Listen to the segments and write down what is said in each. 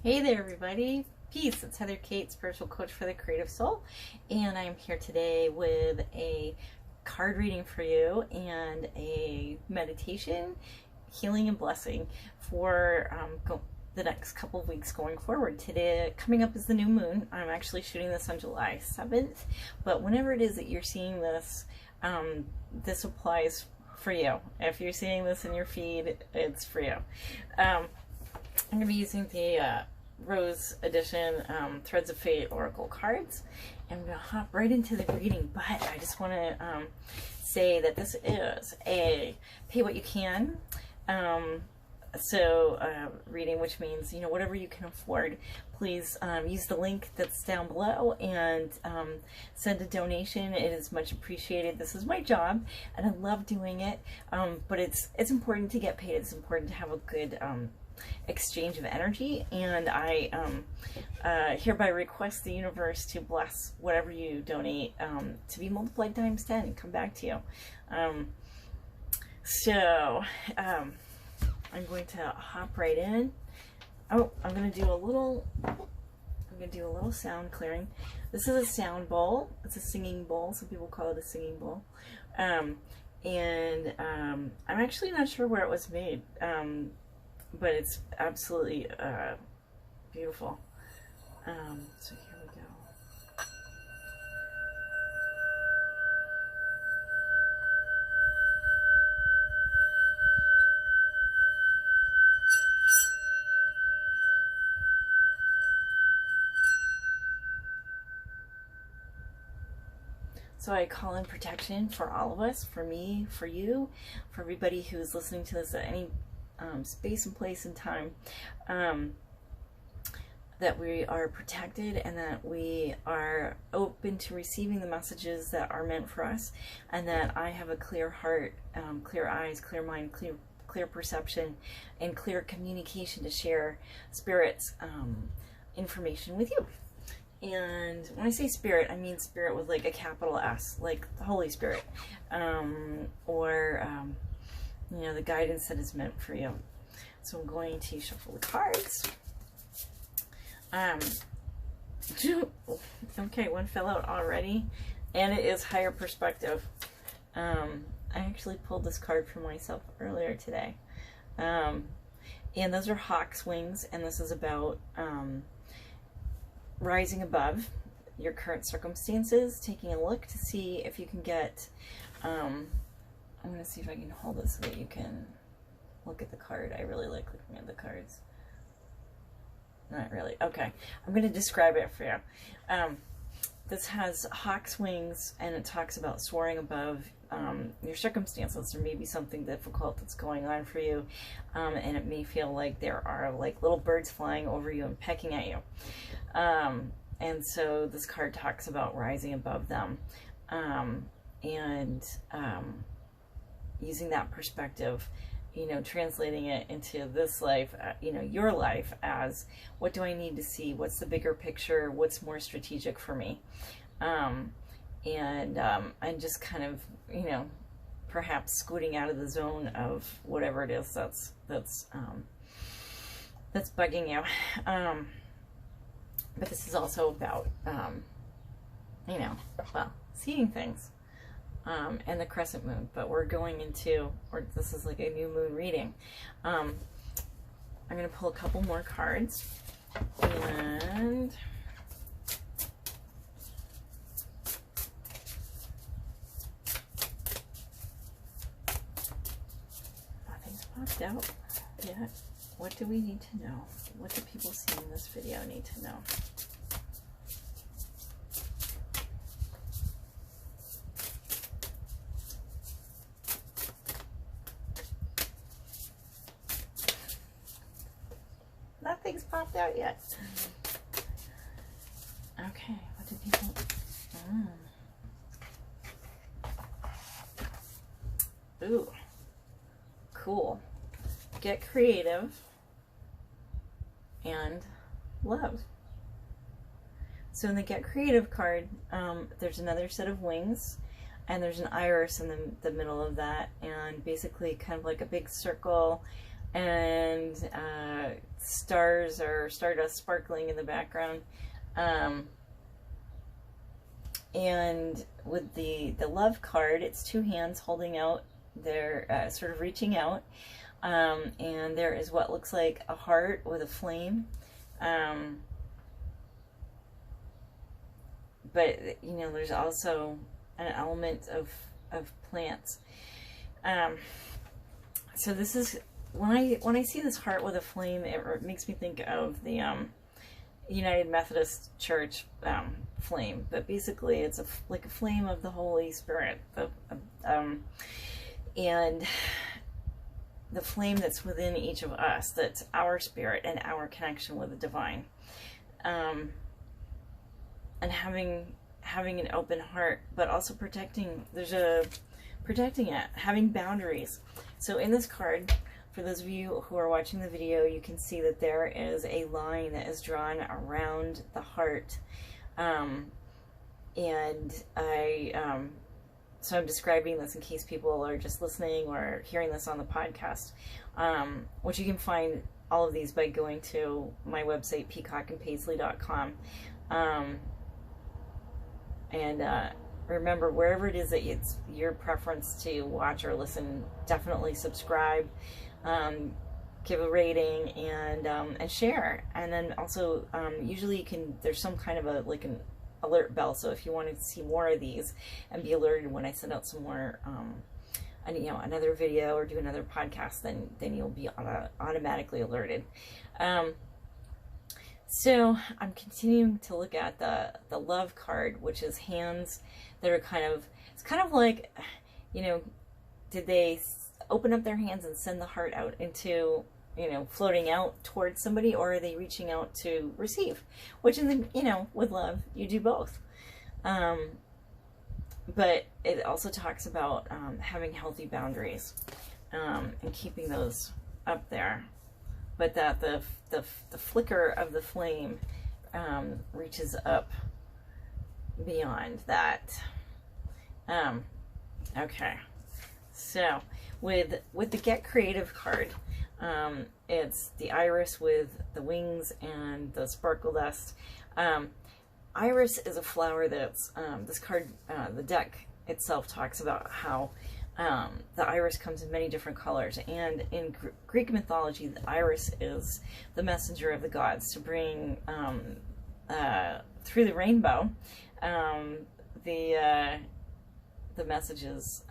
Hey there, everybody. Peace. It's Heather Cate, spiritual coach for the creative soul, and I'm here today with a card reading for you and a meditation, healing, and blessing for the next couple of weeks going forward. Today, coming up is the new moon. I'm actually shooting this on July 7th, but whenever it is that you're seeing this, this applies for you. If you're seeing this in your feed, it's for you. I'm going to be using the Rose Edition Threads of Fate Oracle cards. And I'm going to hop right into the reading, but I just want to say that this is a pay what you can reading, which means, whatever you can afford. Please use the link that's down below and send a donation. It is much appreciated. This is my job and I love doing it, but it's important to get paid. It's important to have a good exchange of energy, and I hereby request the universe to bless whatever you donate to be multiplied times 10 and come back to you. I'm going to hop right in. Oh, I'm going to do a little sound clearing. This is a sound bowl. It's a singing bowl. Some people call it a singing bowl. I'm actually not sure where it was made. But it's absolutely beautiful. So here we go. So I call in protection for all of us, for me, for you, for everybody who's listening to this at any space and place and time, that we are protected and that we are open to receiving the messages that are meant for us, and that I have a clear heart, clear eyes, clear mind, clear perception, and clear communication to share Spirit's information with you. And when I say spirit, I mean spirit with like a capital S, like the Holy Spirit, the guidance that is meant for you. So I'm going to shuffle the cards. Okay, one fell out already, and it is higher perspective. I actually pulled this card for myself earlier today. And those are hawk's wings, and this is about rising above your current circumstances, taking a look to see if you can get I'm going to see if I can hold it so that you can look at the card. I really like looking at the cards. Not really. Okay. I'm going to describe it for you. This has hawk's wings, and it talks about soaring above your circumstances. There may be something difficult that's going on for you, and it may feel like there are like little birds flying over you and pecking at you. And so this card talks about rising above them. Using that perspective, translating it into this life, your life, as what do I need to see? What's the bigger picture? What's more strategic for me? And just kind of, perhaps scooting out of the zone of whatever it is that's bugging you. But this is also about, seeing things. And the crescent moon, but we're going into, or this is like a new moon reading. I'm going to pull a couple more cards, and nothing's popped out yet. What do we need to know? What do people seeing this video need to know? Nothing's popped out yet. Okay, what do people... Ooh, cool. Get creative and love. So in the Get Creative card, there's another set of wings, and there's an iris in the middle of that, and basically kind of like a big circle and stars or stardust sparkling in the background. And with the love card, it's two hands holding out, they're sort of reaching out, and there is what looks like a heart with a flame, but you know, there's also an element of plants. So this is, when I see this heart with a flame, it makes me think of the United Methodist Church flame, but basically it's like a flame of the Holy Spirit, and the flame that's within each of us, that's our spirit and our connection with the divine, and having an open heart, but also protecting it, having boundaries. So in this card, for those of you who are watching the video, you can see that there is a line that is drawn around the heart. So I'm describing this in case people are just listening or hearing this on the podcast, which you can find all of these by going to my website, peacockandpaisley.com. Remember, wherever it is that it's your preference to watch or listen, definitely subscribe, give a rating, and share. And then also, usually you can, there's some kind of an alert bell. So if you want to see more of these and be alerted when I send out some more, another video or do another podcast, then you'll be automatically alerted. So I'm continuing to look at the love card, which is hands that are it's kind of like, you know, did they open up their hands and send the heart out into, you know, floating out towards somebody, or are they reaching out to receive? Which with love, you do both. But it also talks about having healthy boundaries, and keeping those up there. But that the flicker of the flame reaches up beyond that. Okay, so with the Get Creative card, it's the iris with the wings and the sparkle dust. Iris is a flower that's, this card, the deck itself talks about how the iris comes in many different colors, and in Greek mythology, the iris is the messenger of the gods to bring through the rainbow the messages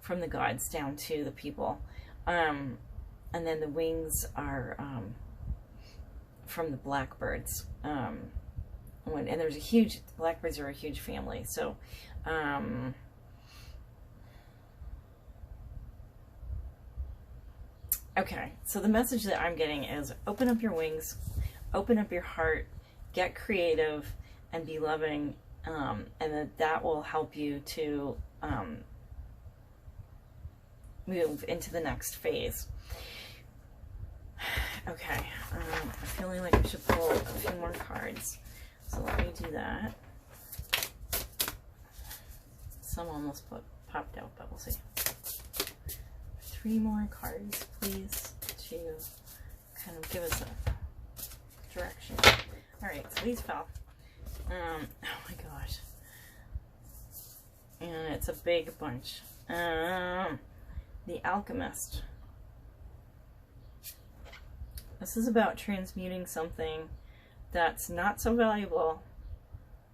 from the gods down to the people, and then the wings are from the blackbirds. And there's blackbirds are a huge family, so. Okay, so the message that I'm getting is open up your wings, open up your heart, get creative, and be loving, and that will help you to move into the next phase. Okay, I'm feeling like I should pull a few more cards, so let me do that. Some almost popped out, but we'll see. 3 more cards, please, to kind of give us a direction. Alright, so these fell. Oh my gosh. And it's a big bunch. The Alchemist. This is about transmuting something that's not so valuable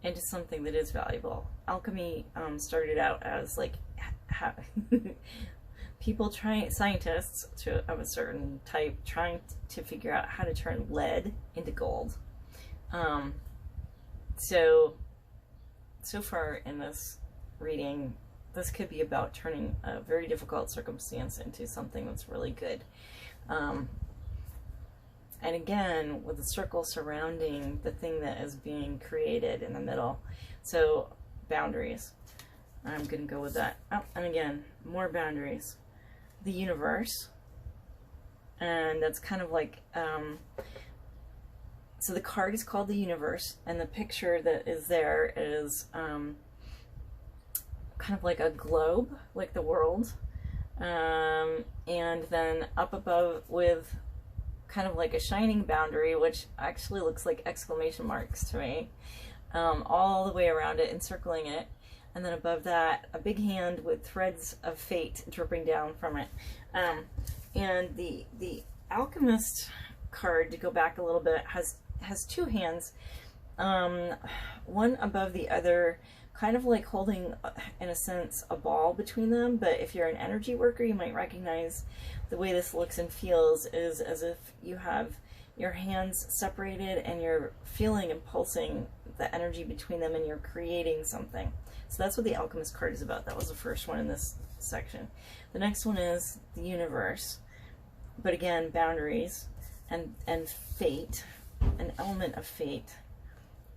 into something that is valuable. Alchemy started out as like scientists of a certain type trying to figure out how to turn lead into gold. So far in this reading, this could be about turning a very difficult circumstance into something that's really good. And again, with the circle surrounding the thing that is being created in the middle. So, boundaries. I'm going to go with that. Oh, and again, more boundaries. The universe. And that's kind of like, so the card is called the universe, and the picture that is there is kind of like a globe, like the world. And then up above with kind of like a shining boundary, which actually looks like exclamation marks to me, all the way around it, encircling it. And then above that, a big hand with threads of fate dripping down from it. And the Alchemist card, to go back a little bit, has two hands, one above the other, kind of like holding, in a sense, a ball between them. But if you're an energy worker, you might recognize the way this looks and feels is as if you have your hands separated and you're feeling and pulsing the energy between them, and you're creating something. So that's what the Alchemist card is about. That was the first one in this section. The next one is the Universe, but again, boundaries and fate, an element of fate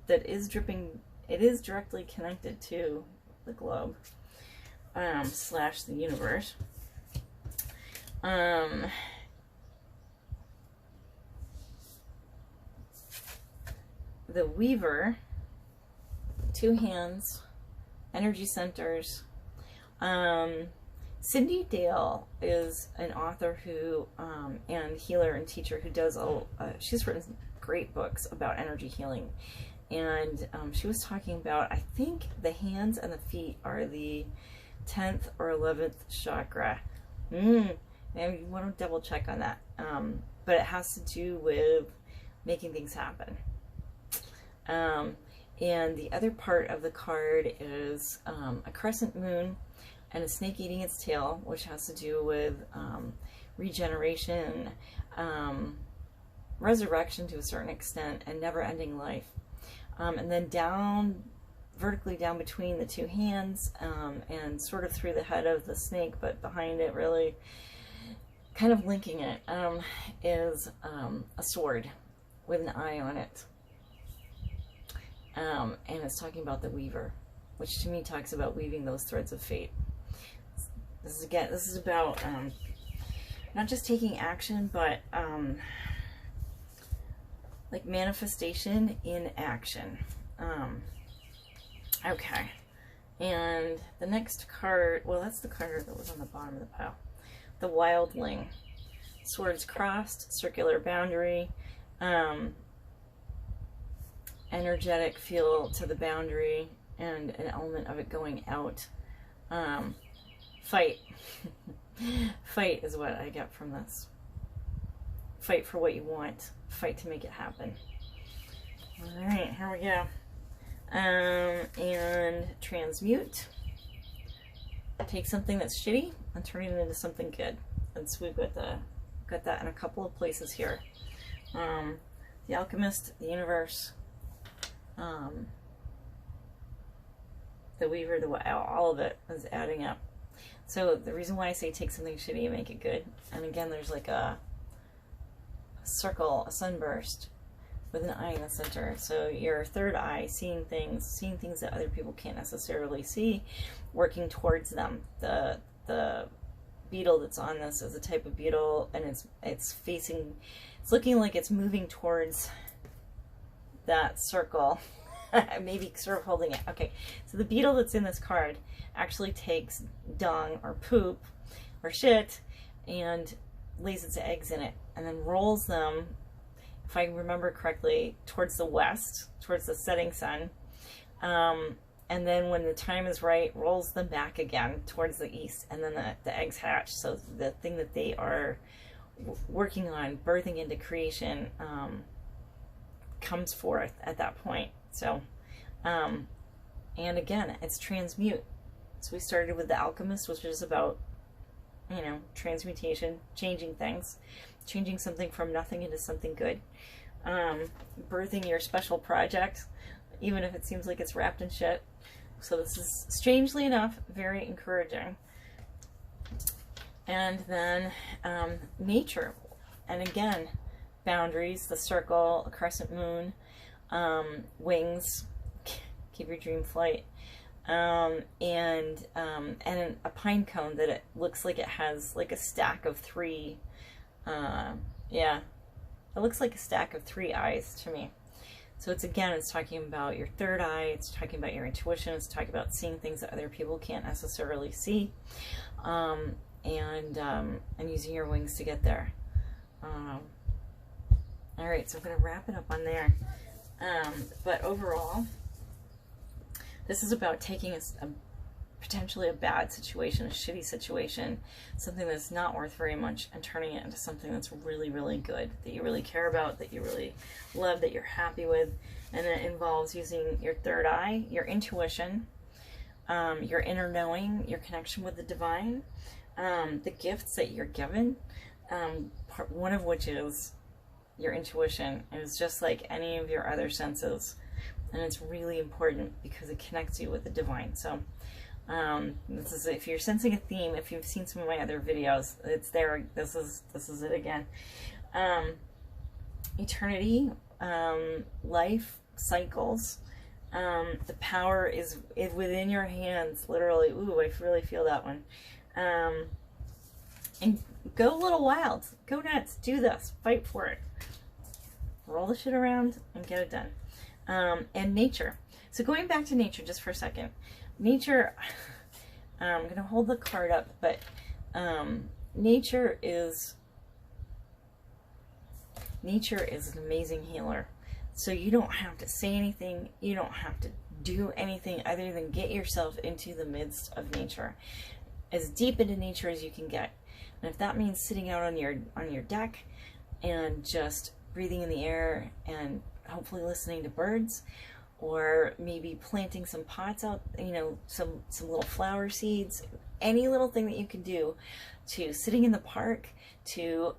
that is dripping. It is directly connected to the globe, slash the universe. The Weaver, two hands, energy centers. Cindy Dale is an author who, and healer and teacher who does, she's written great books about energy healing. And she was talking about, I think the hands and the feet are the 10th or 11th chakra. Maybe you want to double check on that. But it has to do with making things happen. And the other part of the card is a crescent moon and a snake eating its tail, which has to do with regeneration, resurrection to a certain extent, and never-ending life. And then down, vertically down between the two hands, and sort of through the head of the snake, but behind it, really kind of linking it, is a sword with an eye on it. And it's talking about the Weaver, which to me talks about weaving those threads of fate. This is about not just taking action, but like manifestation in action. Okay. And the next card, well, that's the card that was on the bottom of the pile. The Wildling. Swords crossed, circular boundary, energetic feel to the boundary, and an element of it going out. Fight. Fight is what I get from this. Fight for what you want. Fight to make it happen. Alright, here we go. And transmute. Take something that's shitty and turn it into something good. And so we've got that in a couple of places here. The Alchemist, the Universe, the Weaver, all of it is adding up. So the reason why I say take something shitty and make it good, and again, there's like a circle, a sunburst with an eye in the center. So your third eye, seeing things that other people can't necessarily see, working towards them. The beetle that's on this is a type of beetle, and it's looking like it's moving towards that circle. Maybe sort of holding it. Okay, so the beetle that's in this card actually takes dung or poop or shit and lays its eggs in it, and then rolls them, if I remember correctly, towards the west, towards the setting sun, and then when the time is right, rolls them back again towards the east, and then the eggs hatch. So the thing that they are working on, birthing into creation, comes forth at that point. So, and again, it's transmute. So we started with the Alchemist, which is about, you know, transmutation, changing things, changing something from nothing into something good, birthing your special project, even if it seems like it's wrapped in shit. So this is, strangely enough, very encouraging. And then nature, and again, boundaries, the circle, a crescent moon, wings, keep your dream flight, and a pine cone that it looks like it has like a stack of three, yeah, it looks like a stack of 3 eyes to me. So it's talking about your third eye, it's talking about your intuition, it's talking about seeing things that other people can't necessarily see. and using your wings to get there. All right, so I'm going to wrap it up on there. But overall, this is about taking potentially a bad situation, a shitty situation, something that's not worth very much, and turning it into something that's really, really good, that you really care about, that you really love, that you're happy with. And it involves using your third eye, your intuition, your inner knowing, your connection with the divine, the gifts that you're given, one of which is your intuition. It is just like any of your other senses, and it's really important because it connects you with the divine. So this is, if you're sensing a theme, if you've seen some of my other videos, it's there. This is it again. Eternity, life cycles. The power is within your hands, literally. Ooh, I really feel that one. And go a little wild, go nuts, do this, fight for it, roll the shit around and get it done. And nature. So going back to nature just for a second. Nature, I'm going to hold the card up, but nature is an amazing healer. So you don't have to say anything, you don't have to do anything other than get yourself into the midst of nature, as deep into nature as you can get. And if that means sitting out on your deck and just breathing in the air and hopefully listening to birds, or maybe planting some pots out, you know, some little flower seeds, any little thing that you can do, to sitting in the park, to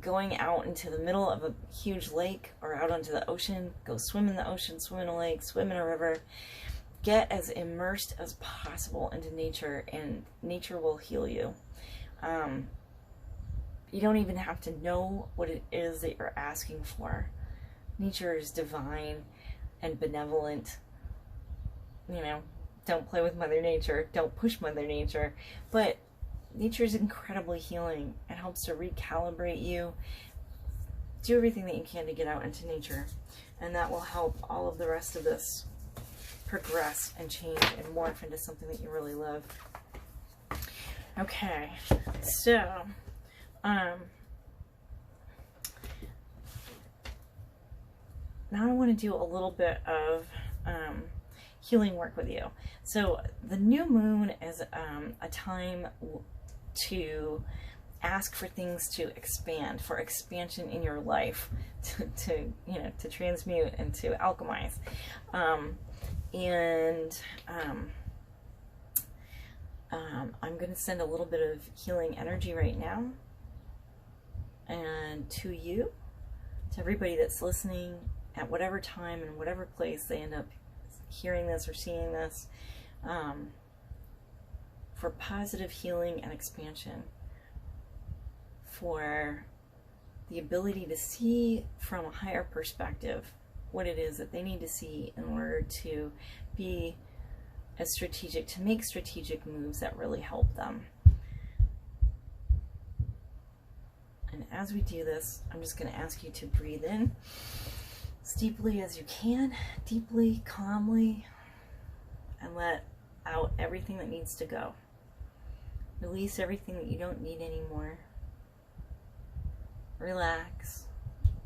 going out into the middle of a huge lake or out onto the ocean, go swim in the ocean, swim in a lake, swim in a river. Get as immersed as possible into nature, and nature will heal you. You don't even have to know what it is that you're asking for. Nature is divine and benevolent. You know, don't play with Mother Nature, don't push Mother Nature, but nature is incredibly healing. It helps to recalibrate you. Do everything that you can to get out into nature, and that will help all of the rest of this progress and change and morph into something that you really love. Okay, so now I want to do a little bit of healing work with you. So the new moon is a time to ask for things to expand, for expansion in your life, to transmute and to alchemize. I'm going to send a little bit of healing energy right now, and to you, to everybody that's listening at whatever time and whatever place they end up hearing this or seeing this, for positive healing and expansion, for the ability to see from a higher perspective what it is that they need to see in order to be as strategic, to make strategic moves that really help them. And as we do this, I'm just going to ask you to breathe in as deeply as you can, deeply, calmly, and let out everything that needs to go. Release everything that you don't need anymore. Relax.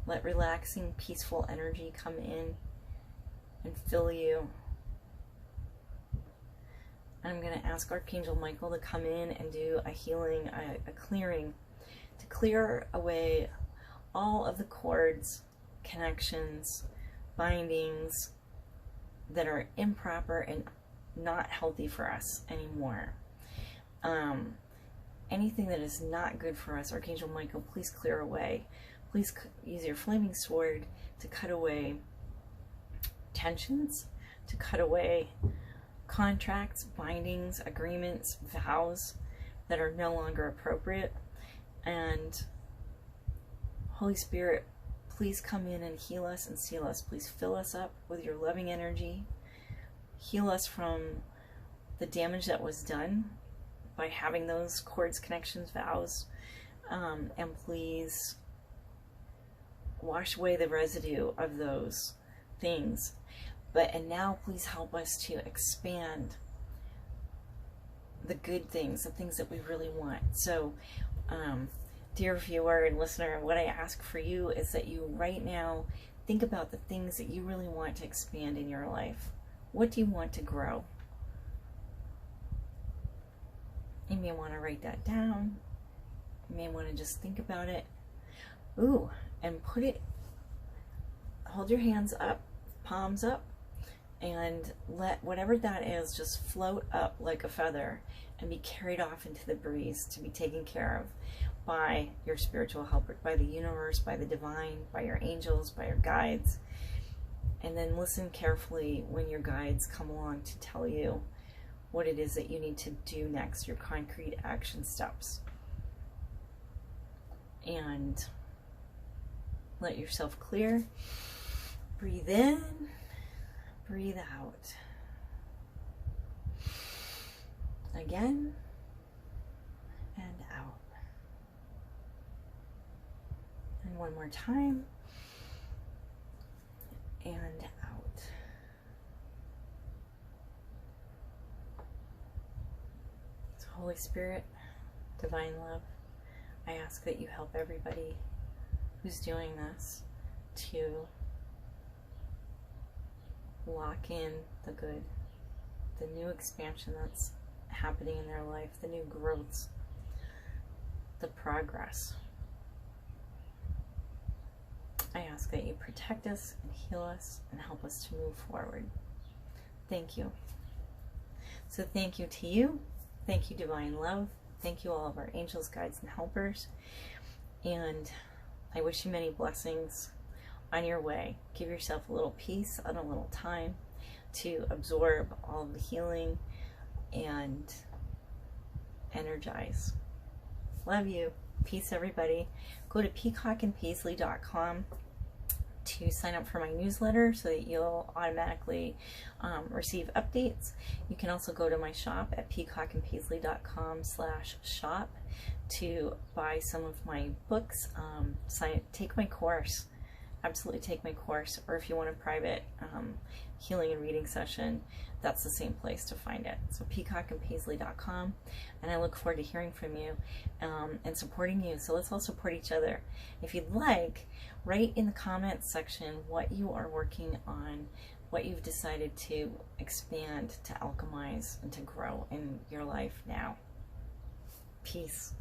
Let relaxing, peaceful energy come in and fill you. And I'm going to ask Archangel Michael to come in and do a healing, a clearing, to clear away all of the cords, connections, bindings that are improper and not healthy for us anymore. Anything that is not good for us, Archangel Michael, please clear away. Please use your flaming sword to cut away tensions, to cut away contracts, bindings, agreements, vows that are no longer appropriate. And Holy Spirit, please come in and heal us and seal us. Please fill us up with your loving energy. Heal us from the damage that was done by having those cords, connections, vows. And please wash away the residue of those things. And now please help us to expand the good things, the things that we really want. So, dear viewer and listener, what I ask for you is that you right now think about the things that you really want to expand in your life. What do you want to grow? You may want to write that down. You may want to just think about it. Ooh, and hold your hands up, palms up, and let whatever that is just float up like a feather and be carried off into the breeze to be taken care of by your spiritual helper, by the universe, by the divine, by your angels, by your guides. And then listen carefully when your guides come along to tell you what it is that you need to do next, your concrete action steps. And let yourself clear. Breathe in, breathe out. Again, and out. And one more time, and out. So Holy Spirit, Divine Love, I ask that you help everybody who's doing this to lock in the good, the new expansion that's happening in their life, the new growths, the progress. I ask that you protect us and heal us and help us to move forward. Thank you. So thank you to you. Thank you, Divine Love. Thank you, all of our angels, guides, and helpers. And I wish you many blessings on your way. Give yourself a little peace and a little time to absorb all of the healing and energize. Love you. Peace, everybody. Go to peacockandpaisley.com to sign up for my newsletter so that you'll automatically receive updates. You can also go to my shop at peacockandpaisley.com/shop to buy some of my books. Take my course. Absolutely take my course. Or if you want a private healing and reading session, that's the same place to find it. So peacockandpaisley.com, and I look forward to hearing from you and supporting you. So let's all support each other. If you'd like, write in the comments section what you are working on, what you've decided to expand, to alchemize, and to grow in your life now. Peace.